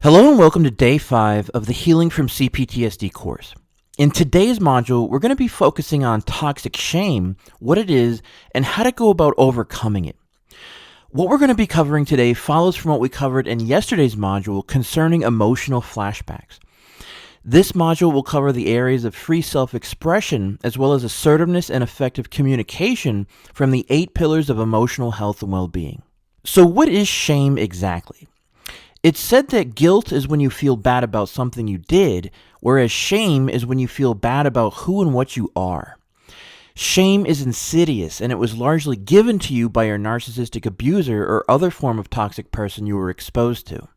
Hello and welcome to Day 5 of the Healing from CPTSD course. In today's module, we're going to be focusing on toxic shame, what it is, and how to go about overcoming it. What we're going to be covering today follows from what we covered in yesterday's module concerning emotional flashbacks. This module will cover the areas of free self-expression as well as assertiveness and effective communication from the 8 pillars of emotional health and well-being. So what is shame exactly? It's said that guilt is when you feel bad about something you did, whereas shame is when you feel bad about who and what you are. Shame is insidious, and it was largely given to you by your narcissistic abuser or other form of toxic person you were exposed to.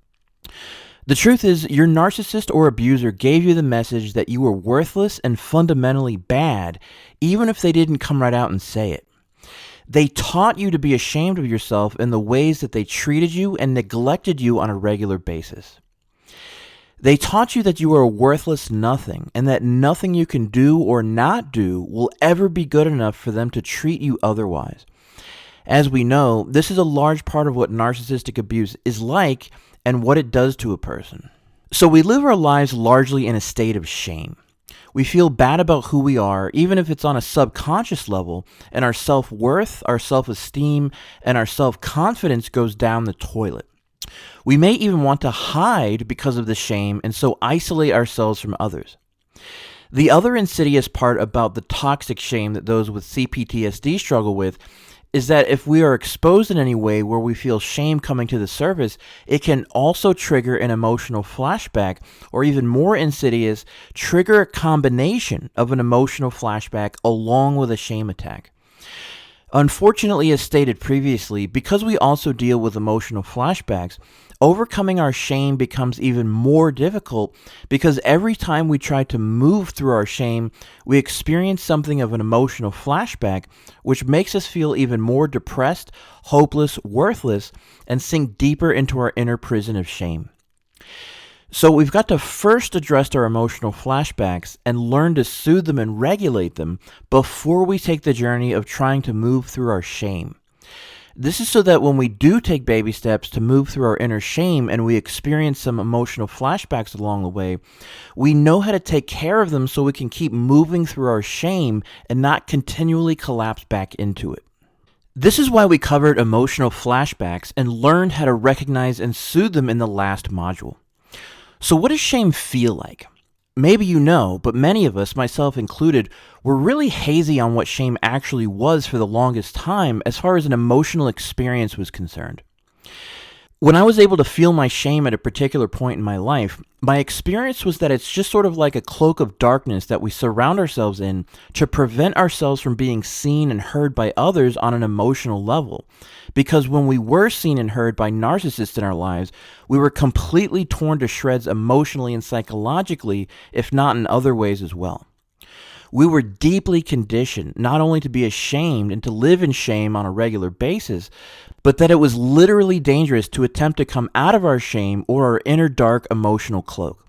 The truth is, your narcissist or abuser gave you the message that you were worthless and fundamentally bad, even if they didn't come right out and say it. They taught you to be ashamed of yourself in the ways that they treated you and neglected you on a regular basis. They taught you that you are a worthless nothing and that nothing you can do or not do will ever be good enough for them to treat you otherwise. As we know, this is a large part of what narcissistic abuse is like and what it does to a person. So we live our lives largely in a state of shame. We feel bad about who we are, even if it's on a subconscious level, and our self-worth, our self-esteem, and our self-confidence goes down the toilet. We may even want to hide because of the shame and so isolate ourselves from others. The other insidious part about the toxic shame that those with CPTSD struggle with is that if we are exposed in any way where we feel shame coming to the surface, it can also trigger an emotional flashback, or even more insidious, trigger a combination of an emotional flashback along with a shame attack. Unfortunately, as stated previously, because we also deal with emotional flashbacks, overcoming our shame becomes even more difficult because every time we try to move through our shame, we experience something of an emotional flashback, which makes us feel even more depressed, hopeless, worthless, and sink deeper into our inner prison of shame. So we've got to first address our emotional flashbacks and learn to soothe them and regulate them before we take the journey of trying to move through our shame. This is so that when we do take baby steps to move through our inner shame and we experience some emotional flashbacks along the way, we know how to take care of them so we can keep moving through our shame and not continually collapse back into it. This is why we covered emotional flashbacks and learned how to recognize and soothe them in the last module. So what does shame feel like? Maybe you know, but many of us, myself included, were really hazy on what shame actually was for the longest time as far as an emotional experience was concerned. When I was able to feel my shame at a particular point in my life, my experience was that it's just sort of like a cloak of darkness that we surround ourselves in to prevent ourselves from being seen and heard by others on an emotional level. Because when we were seen and heard by narcissists in our lives, we were completely torn to shreds emotionally and psychologically, if not in other ways as well. We were deeply conditioned not only to be ashamed and to live in shame on a regular basis, but that it was literally dangerous to attempt to come out of our shame or our inner dark emotional cloak.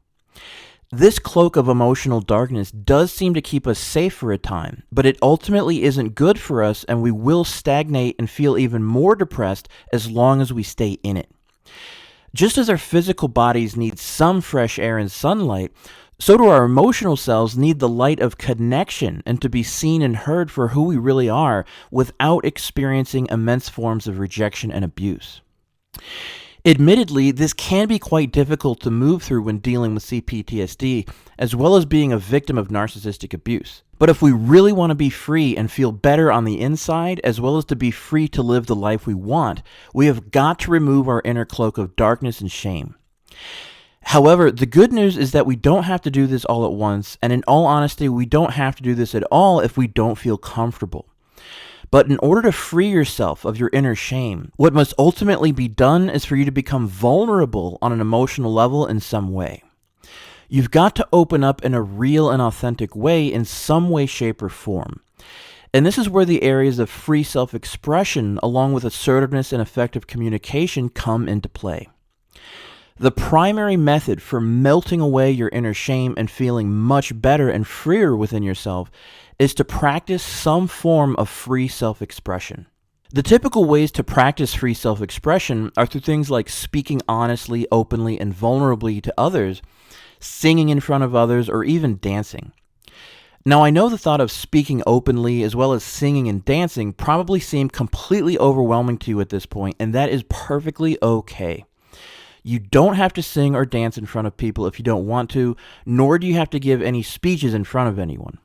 This cloak of emotional darkness does seem to keep us safe for a time, but it ultimately isn't good for us, and we will stagnate and feel even more depressed as long as we stay in it. Just as our physical bodies need some fresh air and sunlight, so do our emotional selves need the light of connection and to be seen and heard for who we really are without experiencing immense forms of rejection and abuse. Admittedly, this can be quite difficult to move through when dealing with CPTSD, as well as being a victim of narcissistic abuse. But if we really want to be free and feel better on the inside, as well as to be free to live the life we want, we have got to remove our inner cloak of darkness and shame. However, the good news is that we don't have to do this all at once, and in all honesty, we don't have to do this at all if we don't feel comfortable. But in order to free yourself of your inner shame, what must ultimately be done is for you to become vulnerable on an emotional level in some way. You've got to open up in a real and authentic way in some way, shape, or form. And this is where the areas of free self-expression, along with assertiveness and effective communication, come into play. The primary method for melting away your inner shame and feeling much better and freer within yourself is to practice some form of free self-expression. The typical ways to practice free self-expression are through things like speaking honestly, openly, and vulnerably to others, singing in front of others, or even dancing. Now, I know the thought of speaking openly as well as singing and dancing probably seem completely overwhelming to you at this point, and that is perfectly okay. You don't have to sing or dance in front of people if you don't want to, nor do you have to give any speeches in front of anyone.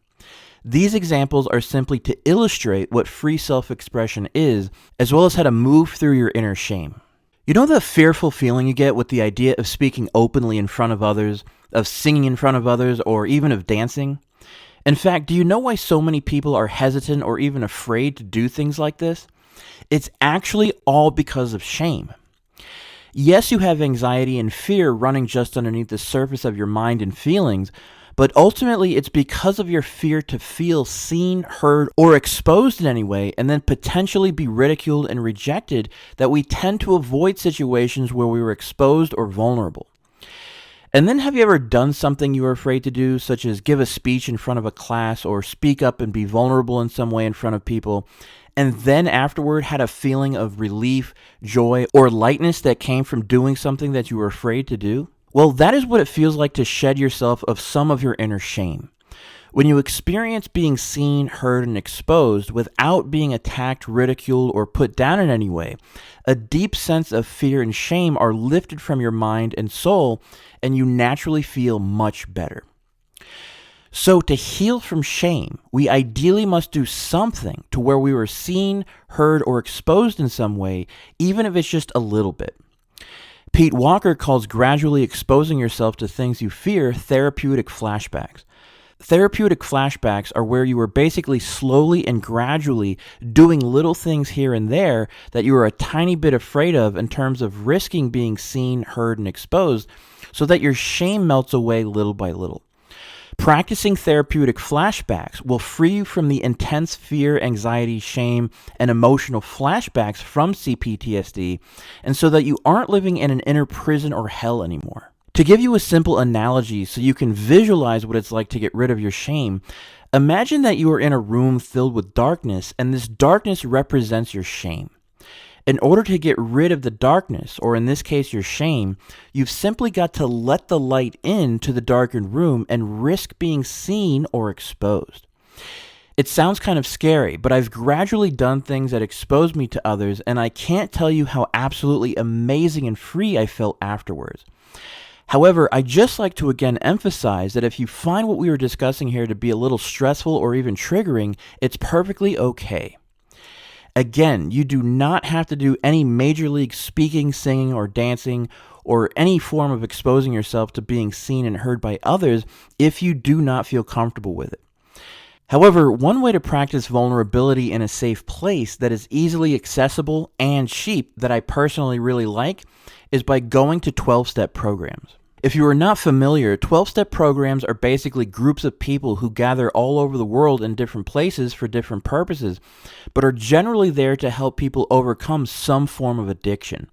These examples are simply to illustrate what free self-expression is, as well as how to move through your inner shame. You know the fearful feeling you get with the idea of speaking openly in front of others, of singing in front of others, or even of dancing? In fact, do you know why so many people are hesitant or even afraid to do things like this? It's actually all because of shame. Yes, you have anxiety and fear running just underneath the surface of your mind and feelings, but ultimately it's because of your fear to feel seen, heard, or exposed in any way, and then potentially be ridiculed and rejected, that we tend to avoid situations where we were exposed or vulnerable. And then have you ever done something you were afraid to do, such as give a speech in front of a class or speak up and be vulnerable in some way in front of people, and then afterward had a feeling of relief, joy, or lightness that came from doing something that you were afraid to do? Well, that is what it feels like to shed yourself of some of your inner shame. When you experience being seen, heard, and exposed without being attacked, ridiculed, or put down in any way, a deep sense of fear and shame are lifted from your mind and soul, and you naturally feel much better. So to heal from shame, we ideally must do something to where we were seen, heard, or exposed in some way, even if it's just a little bit. Pete Walker calls gradually exposing yourself to things you fear therapeutic flashbacks. Therapeutic flashbacks are where you are basically slowly and gradually doing little things here and there that you are a tiny bit afraid of in terms of risking being seen, heard, and exposed, so that your shame melts away little by little. Practicing therapeutic flashbacks will free you from the intense fear, anxiety, shame, and emotional flashbacks from CPTSD, and so that you aren't living in an inner prison or hell anymore. To give you a simple analogy so you can visualize what it's like to get rid of your shame, imagine that you are in a room filled with darkness, and this darkness represents your shame. In order to get rid of the darkness, or in this case your shame, you've simply got to let the light into the darkened room and risk being seen or exposed. It sounds kind of scary, but I've gradually done things that exposed me to others, and I can't tell you how absolutely amazing and free I felt afterwards. However, I'd just like to again emphasize that if you find what we were discussing here to be a little stressful or even triggering, it's perfectly okay. Again, you do not have to do any major league speaking, singing, or dancing, or any form of exposing yourself to being seen and heard by others if you do not feel comfortable with it. However, one way to practice vulnerability in a safe place that is easily accessible and cheap that I personally really like is by going to 12-step programs. If you are not familiar, 12-step programs are basically groups of people who gather all over the world in different places for different purposes, but are generally there to help people overcome some form of addiction.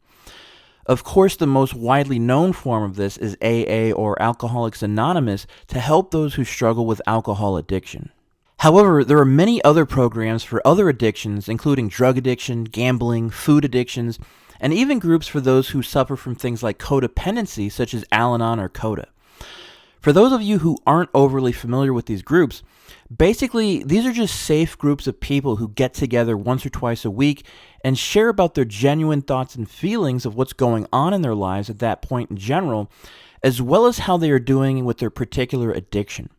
Of course, the most widely known form of this is AA, or Alcoholics Anonymous, to help those who struggle with alcohol addiction. However, there are many other programs for other addictions, including drug addiction, gambling, food addictions, and even groups for those who suffer from things like codependency, such as Al-Anon or CODA. For those of you who aren't overly familiar with these groups, basically these are just safe groups of people who get together once or twice a week and share about their genuine thoughts and feelings of what's going on in their lives at that point in general, as well as how they are doing with their particular addiction.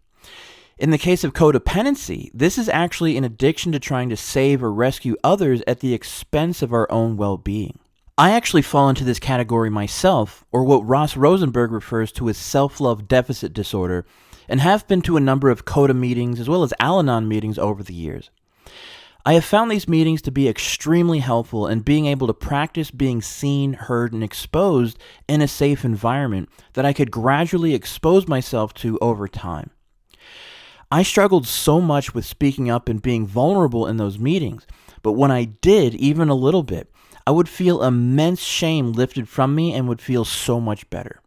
In the case of codependency, this is actually an addiction to trying to save or rescue others at the expense of our own well-being. I actually fall into this category myself, or what Ross Rosenberg refers to as self-love deficit disorder, and have been to a number of CODA meetings as well as Al-Anon meetings over the years. I have found these meetings to be extremely helpful in being able to practice being seen, heard, and exposed in a safe environment that I could gradually expose myself to over time. I struggled so much with speaking up and being vulnerable in those meetings, but when I did, even a little bit, I would feel immense shame lifted from me and would feel so much better.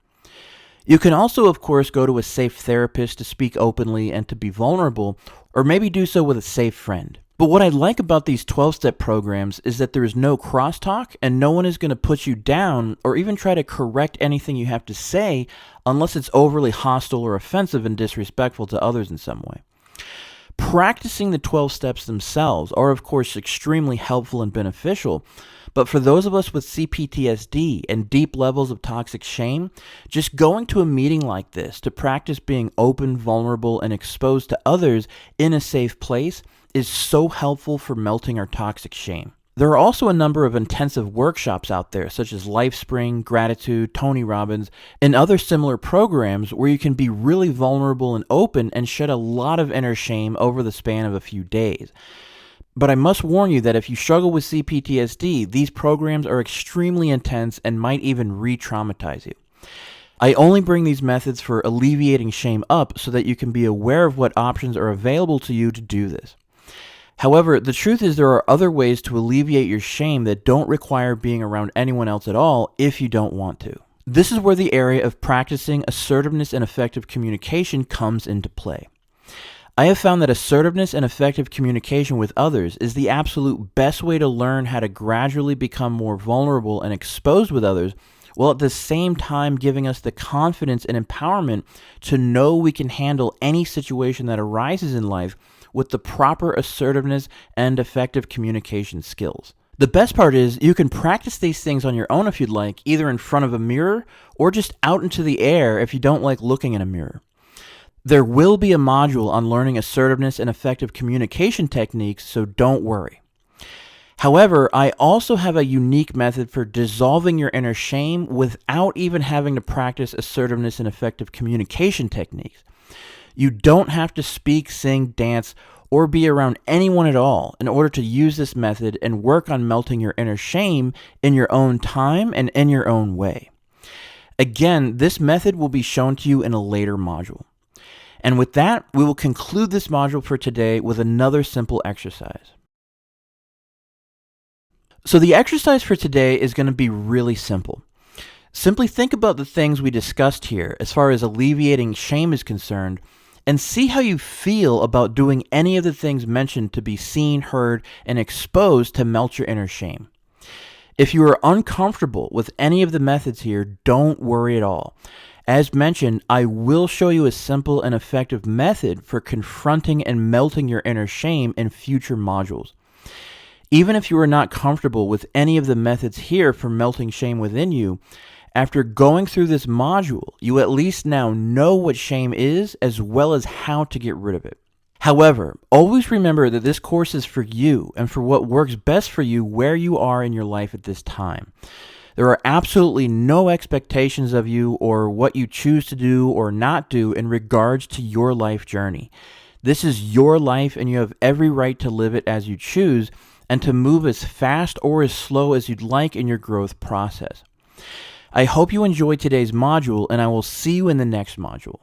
You can also, of course, go to a safe therapist to speak openly and to be vulnerable, or maybe do so with a safe friend. But what I like about these 12-step programs is that there is no crosstalk and no one is going to put you down or even try to correct anything you have to say unless it's overly hostile or offensive and disrespectful to others in some way. Practicing the 12 steps themselves are, of course, extremely helpful and beneficial, but for those of us with CPTSD and deep levels of toxic shame, just going to a meeting like this to practice being open, vulnerable, and exposed to others in a safe place is so helpful for melting our toxic shame. There are also a number of intensive workshops out there, such as LifeSpring, Gratitude, Tony Robbins, and other similar programs where you can be really vulnerable and open and shed a lot of inner shame over the span of a few days. But I must warn you that if you struggle with CPTSD, these programs are extremely intense and might even re-traumatize you. I only bring these methods for alleviating shame up so that you can be aware of what options are available to you to do this. However, the truth is there are other ways to alleviate your shame that don't require being around anyone else at all if you don't want to. This is where the area of practicing assertiveness and effective communication comes into play. I have found that assertiveness and effective communication with others is the absolute best way to learn how to gradually become more vulnerable and exposed with others, while at the same time giving us the confidence and empowerment to know we can handle any situation that arises in life with the proper assertiveness and effective communication skills. The best part is you can practice these things on your own if you'd like, either in front of a mirror or just out into the air if you don't like looking in a mirror. There will be a module on learning assertiveness and effective communication techniques, so don't worry. However, I also have a unique method for dissolving your inner shame without even having to practice assertiveness and effective communication techniques. You don't have to speak, sing, dance, or be around anyone at all in order to use this method and work on melting your inner shame in your own time and in your own way. Again, this method will be shown to you in a later module. And with that, we will conclude this module for today with another simple exercise. So the exercise for today is going to be really simple. Simply think about the things we discussed here as far as alleviating shame is concerned, and see how you feel about doing any of the things mentioned to be seen, heard, and exposed to melt your inner shame. If you are uncomfortable with any of the methods here, don't worry at all. As mentioned, I will show you a simple and effective method for confronting and melting your inner shame in future modules. Even if you are not comfortable with any of the methods here for melting shame within you, after going through this module, you at least now know what shame is as well as how to get rid of it. However, always remember that this course is for you and for what works best for you where you are in your life at this time. There are absolutely no expectations of you or what you choose to do or not do in regards to your life journey. This is your life and you have every right to live it as you choose and to move as fast or as slow as you'd like in your growth process. I hope you enjoyed today's module, and I will see you in the next module.